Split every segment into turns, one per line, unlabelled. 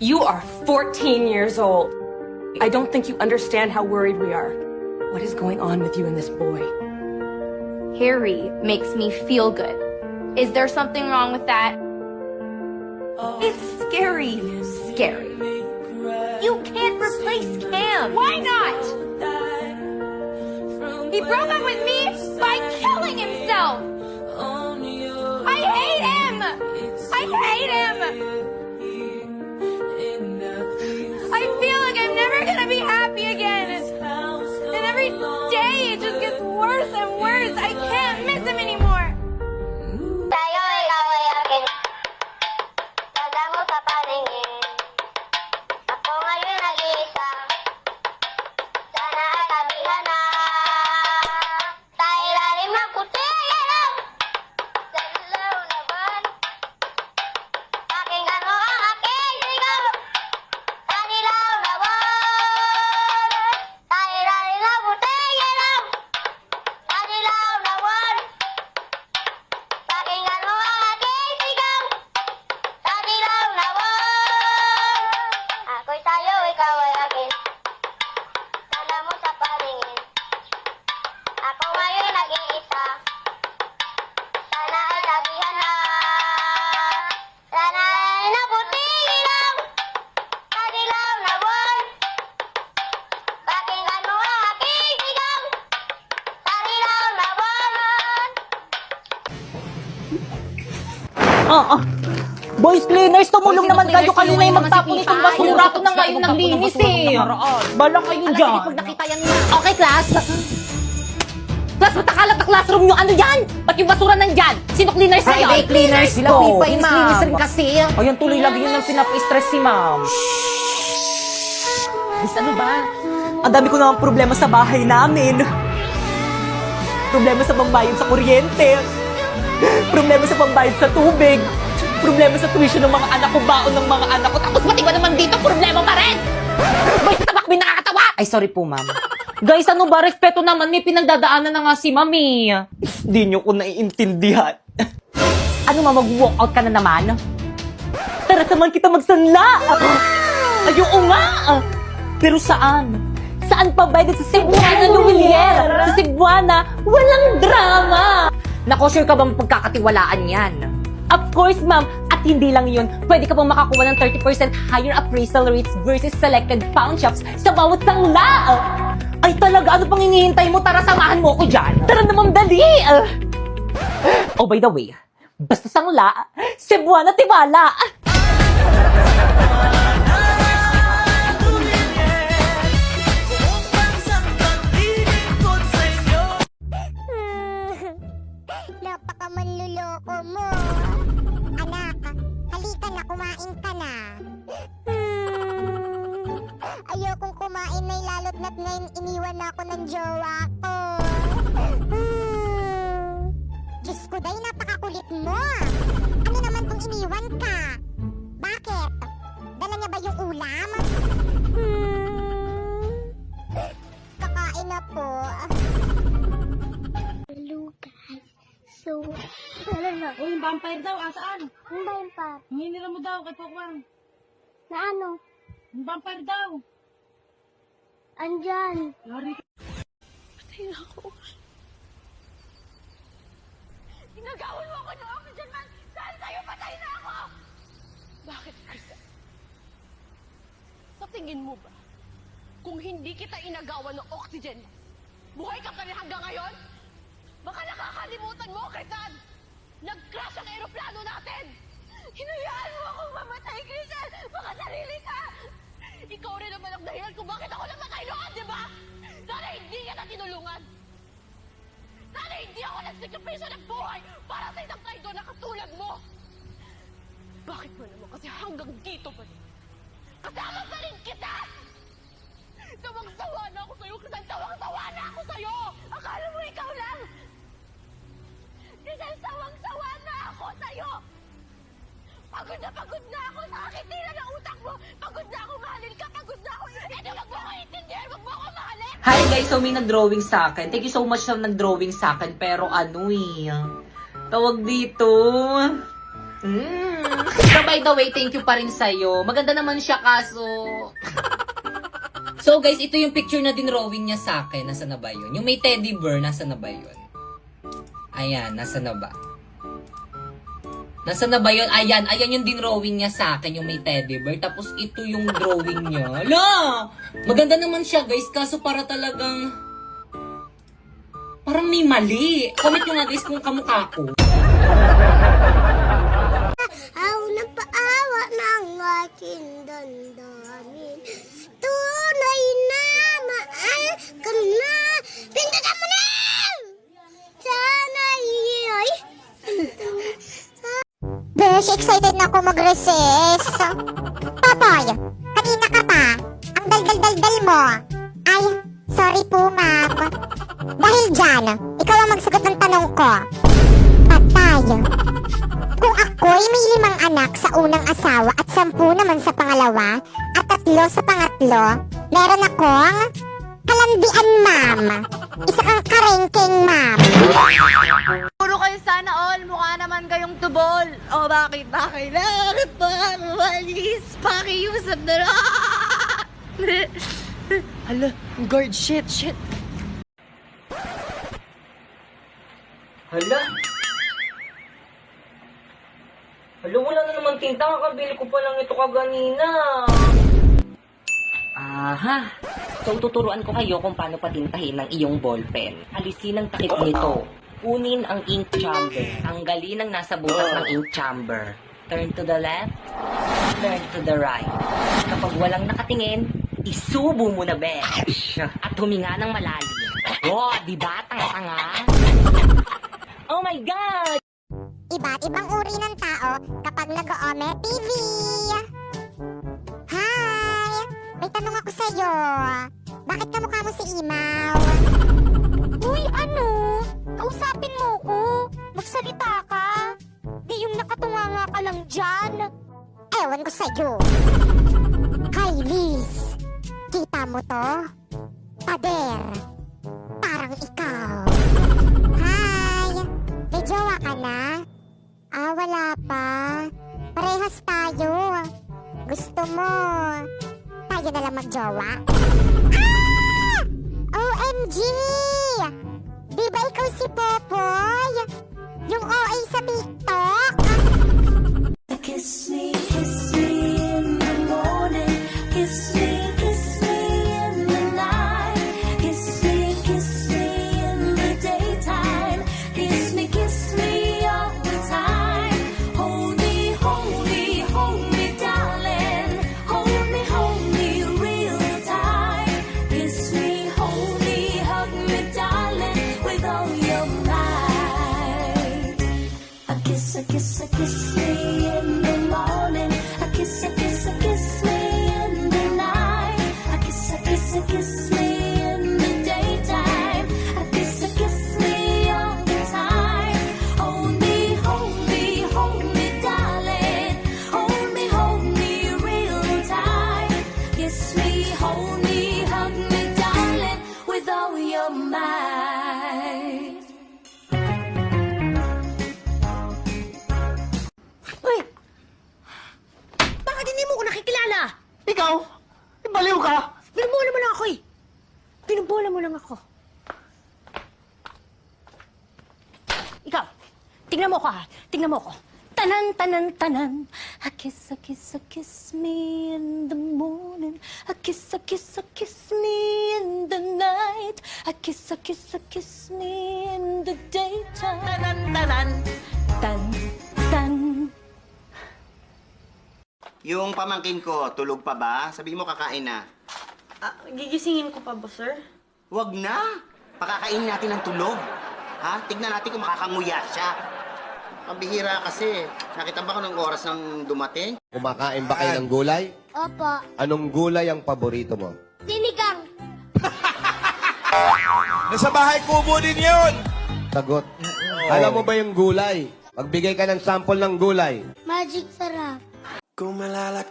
You are 14 years old. I don't think you understand how worried we are. What is going on with you and this boy?
Harry makes me feel good. Is there something wrong with that?
It's scary.
Scary. You can't replace Cam. Why not? He broke up with me by killing himself. I hate him. I hate him. I feel like I'm never gonna be happy again. And every day it just gets worse and worse. I can't miss him anymore.
Tayo ikaw ay akin. Tanda mo sa paningin. Ako ngayon nag-iisa. Sana ay sabihan na. Tayo lalim ng puti ilaw. Sa ilaw na buwan. Pakinggan mo ang aking sigaw. Sa ilaw na buwan. Tayo lalim ng puti ilaw. Sa ilaw na buwan. Pakinggan mo ang aking sigaw. Sa ilaw na buwan. Ako'y tayo, ikaw ay akin. Tanda mo sa paningin. Ako ngayon nag-iisa. Sana ay sabihan na. Sana ay naputing ilaw. Sa ilaw na buwan. Pakinggan mo ang aking sigaw. Sa ilaw na buwan.
Boys cleaners, tumulong
Boys,
naman
cleaners,
kayo. Kayo na yung
tulungan
magtapon
naman si
itong
Pipay.
basura. Ako na nga yung naglinis eh. Bala kayo dyan.
Pag nakita yan na. Okay, class. Class, ba't nakalat na classroom nyo? Ano yan? Ba't yung basura nandyan? Sino cleaners na yan?
Private cleaners
Sila
ko.
Pipay,
Ma'am.
linis rin kasi.
Ayan, tuloy lagi yun ang pinapa-stress si ma'am.
Miss, ano ba?
Ang dami ko naman problema sa bahay namin. Problema sa pambayad sa kuryente. Problema sa pambayad sa tubig. Problema sa tuition ng mga anak ko, baon ng mga anak ko. Tapos
Pati ba naman dito, problema pa rin? Boy, sa tabak, may nakakatawa!
ay, sorry po, ma'am. Guys, ano ba? Respeto naman. May pinagdadaanan na nga si mami. Hindi nyo ko naiintindihan. Ano, ma'am? Mag-walkout ka na naman? Tara, samahan kita magsanla. Ayoko nga. Pero saan? Saan pa ba? Sa Cebuana, Luwilier. Sa Cebuana, walang drama.
Nako, sure ka bang pagkakatiwalaan yan?
Of course, ma'am. At hindi lang yun, pwede ka pang makakuha ng 30% higher appraisal rates versus selected pawn shops sa bawat sangla. Ay talaga, ano pang hinihintay mo? Tara, samahan mo ko dyan. Tara naman, dali. Oh, by the way, basta sangla, Cebuana tiwala.
Napakamanluloko mo. Anak, halika na, kumain ka na. Ayokong kumain na lalo't na't ngayon iniwan na ako ng jowa ko. Diyos ko, day, napakakulit mo. Ano naman kung iniwan ka? Bakit? Dala niya ba yung ulam? Kakain na po. Lucas. So, ano na?
Uy, yung vampire daw, asaan?
Ano ba yung pa?
Hinira mo daw kay Pokwang.
Na ano?
Yung vampire daw.
Andyan.
Yari ka.
Ginagawan mo ako ng oxygen man! Saan tayo? Patay na ako!
Bakit, Krista? Sa tingin mo ba, kung hindi kita inagawan ng oxygen, buhay ka pa rin hanggang ngayon? Baka nakakalimutan mo, Crisan! Nag-crash ang aeroplano natin! Hinayaan mo akong mamatay, Crisan! Baka sarili ka! Ikaw rin naman ang dahilan kung bakit ako namatay noon, di ba? Sana hindi kita tinulungan! Sana hindi ako nagsakripisyo ng buhay para sa isang traidor na katulad mo! Bakit mo naman kasi hanggang dito pa rin? Kasama pa rin kita! Tawang-tawa na ako sa'yo, Crisan! Tawang-tawa na ako sa'yo! Akala mo ikaw lang! Crisan, tawang-tawa na ako sa'yo! Pagod na ako sa kakitira ng utak mo! Pagod na ako mahalin ka! Pagod na ako! Eto, wag mo ko intindihan! Wag mo ko mahalin!
Hi guys, so may nag-drawing sa akin. Thank you so much na nag-drawing sa akin. Pero ano eh, tawag dito. Pero by the way, thank you pa rin sa'yo. Maganda naman siya kaso... So guys, ito yung picture na dinrawing niya sa akin. Nasaan na ba yun? Yung may teddy bear, nasaan na ba yun? Ayan, nasaan na ba? Nasaan na ba yun? Ayan, ayan yung dinrawing niya sa akin, yung may teddy bear. Tapos ito yung drawing niya. Hala! Maganda naman siya guys, kaso para talagang... Parang may mali. Comment nyo nga guys kung kamukha ko.
Aw, napaawa ng aking dandanin. Tunay na mahal ka na. Pindutan mo na! Sana ay... Besh, excited na ako mag-recess. Totoy, kanina ka pa. Ang dal-dal-dal-dal mo. Ay, sorry po, ma'am. Dahil dyan, ikaw ang magsagot ng tanong ko. Patay. Kung ako'y may 5 anak sa unang asawa at 10 naman sa pangalawa at 3 sa pangatlo, meron akong kalandian, ma'am. Isa kang karengking, ma'am.
Puro kayo sana all, mukha naman kayong tubol. O bakit ba kailangan pa malis? Pakiusap na lang. Hala, guard, shit.
Hala? Hala, wala na naman tinta. Kakabili ko pa lang ito kaganina. Aha. So, tuturuan ko kayo kung paano patintahin ang iyong ballpen. Alisin ang takip nito. Kunin ang ink chamber. Tanggalin ang nasa butas ng ink chamber. Turn to the left. Turn to the right. Kapag walang nakatingin, isubo mo na, besh. At huminga ng malalim. Oh, di ba? Tanga-tanga. Oh my God!
Iba't ibang uri ng tao kapag nag-o-ome TV. Hi! May tanong ako sa'yo. Bakit kamukha mo si Imaw? Uy, ano? Kausapin mo ko. Magsalita ka. Di yung nakatunganga ka lang dyan. Ewan ko sa'yo. Hi, Liz. Kita mo to? Pader. Parang ikaw. Hi! May jowa ka na? Ah, wala pa. Parehas tayo. Gusto mo, tayo na lang magjowa? Ah! OMG! Di ba ikaw si Popoy? Yung OA sa TikTok?
Kiss me in the morning. Kiss me in the night. Kiss me in the daytime. Kiss me all the time. Hold me, darling. Hold me real tight. Kiss me, hug me, darling, with all your might. A kiss me in the morning. A kiss me in the night. A kiss me in the daytime. A kiss me all the time. Hold me, darling. Hold me real tight. Kiss me, hug me, darling, with all your might.
Uy! Bakit hindi mo ko nakikilala?
Ikaw? Baliw ka?
Binubola mo lang ako eh. Binubola mo lang ako. Ikaw, tingnan mo ko ha. Tingnan mo ko. Tanan. A kiss me in the morning. A kiss me in the night. A kiss me in the daytime. Tan.
Yung pamangkin ko, tulog pa ba? Sabi mo kakain na.
Gigisingin ko pa ba, sir?
Wag na! Pakakain natin ng tulog. Ha? Tignan natin kung makakanguya siya. Pambihira kasi. Nakita ba ko ng oras ng dumating?
Kumakain ba kayo ng gulay?
Opo.
Anong gulay ang paborito mo?
Sinigang.
Nasa bahay kubo din yun!
Sagot. Alam mo ba yung gulay? Magbigay ka ng sample ng gulay.
Magic sarap.
Kumalala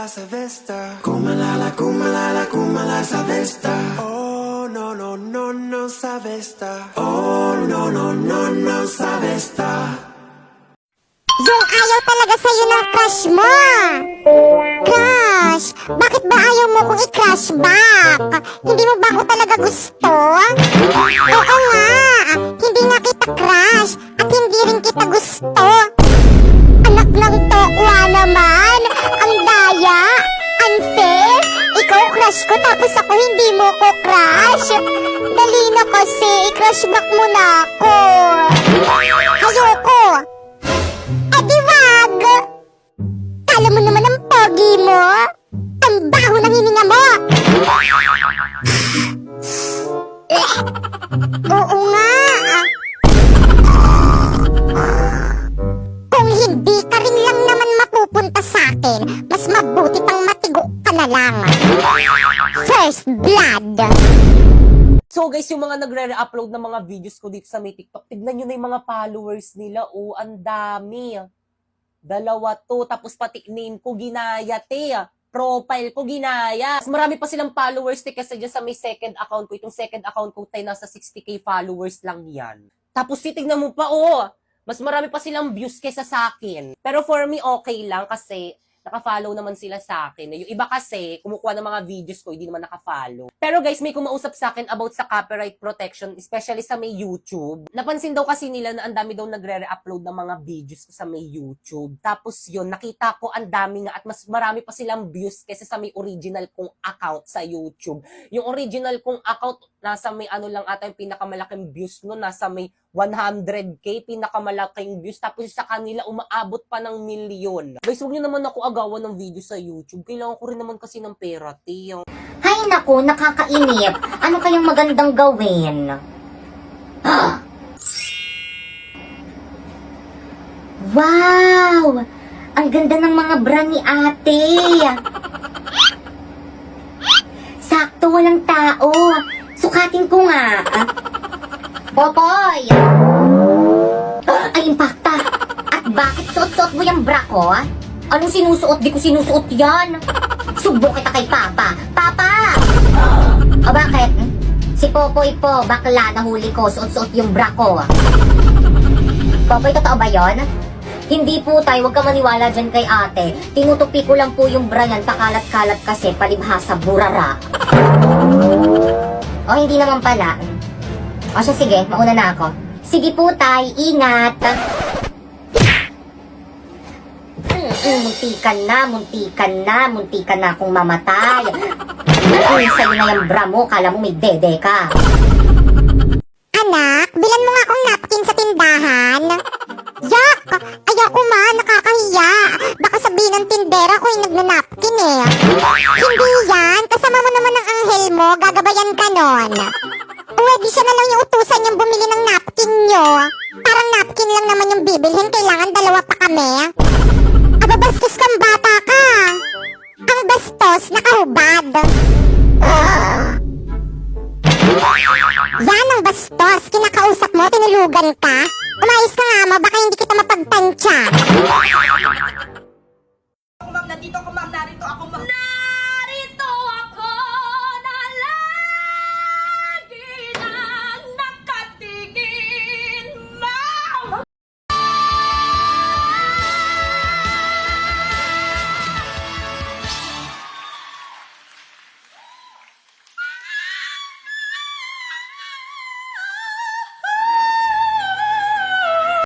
sa Vesta. Kumalala sa Vesta. Oh, no, sa Vesta. Oh, no, sa Vesta.
Yung ayaw talaga sa'yo ng crush mo. Crush, bakit ba ayaw mo kong i-crush back? Hindi mo ba ako talaga gusto? Oo nga, hindi nga kita crush at hindi rin kita gusto. Anak ng tokwa naman, ang daya, unfair. Ikaw crush ko tapos ako hindi mo ko crush. Dali na kasi, i-crush back mo na ako. Ayoko. Edi wag! Kala mo naman ang pogi mo? Ang baho ng hininga mo! Oo nga! Kung hindi ka rin lang naman mapupunta sa akin, mas mabuti pang matigok ka na lang. First blood!
So guys, yung mga nagre-upload ng mga videos ko dito sa may TikTok, tignan nyo na yung mga followers nila. Oh, ang dami. 2 to, tapos pati name ko ginaya, te. Profile ko ginaya. Mas marami pa silang followers, te, kasi dyan sa may second account ko. Itong second account ko, te, nasa 60k followers lang yan. Tapos titignan mo pa, oh, mas marami pa silang views kesa sa akin. Pero for me, okay lang kasi naka-follow naman sila sa akin. Yung iba kasi, kumukuha ng mga videos ko, hindi naman naka-follow. Pero guys, may kumausap sa akin about sa copyright protection, especially sa may YouTube. Napansin daw kasi nila na ang dami daw nagre-upload ng mga videos ko sa may YouTube. Tapos yun, nakita ko ang dami nga at mas marami pa silang views kaysa sa may original kong account sa YouTube. Yung original kong account, nasa may ano lang ata yung pinakamalaking views no, nasa may 100k, pinakamalaking views. Tapos sa kanila, umaabot pa ng 1,000,000. Guys, huwag nyo naman ako agawan ng video sa YouTube. Kailangan ko rin naman kasi ng pera, te.
Hay naku, nakakainip. Ano kayang magandang gawin? Wow! Ang ganda ng mga bra ni ate. Sakto, walang tao. Sukatin ko nga. Popoy! Ay, impacta. At bakit suot-suot mo yung bra ko? Anong sinusuot? Di ko sinusuot yan. Subo kita kay Papa. Papa! O bakit? Si Popoy po, bakla, nahuli ko. Suot-suot yung bra ko. Popoy, totoo ba yon? Hindi po tayo, huwag ka maniwala dyan kay ate. Tinutupi ko lang po yung bra niyan, pakalat-kalat kasi, palibhasa, burara. O hindi naman pala. O siya, sige, mauna na ako. Sige po tay, ingat. Muntikan na akong mamatay. Sa'yo na yung bra mo, kala mo may dede ka. Anak, bilan mo nga akong napkin sa tindahan. Yak! Ayoko ma, nakakahiya. Baka sabihin ng tindera ko yung nagnanapkin eh. Hindi yan, kasama mo naman ang anghel mo, gagabayan ka nun. Pwede siya na lang yung utusan yung bumili ng napkin nyo. Parang napkin lang naman yung bibilhin, kailangan 2 pa kami. Ababastos kang bata ka. Ang bastos, nakahubad. Yan ang bastos, kinakausap mo, tinulugan ka.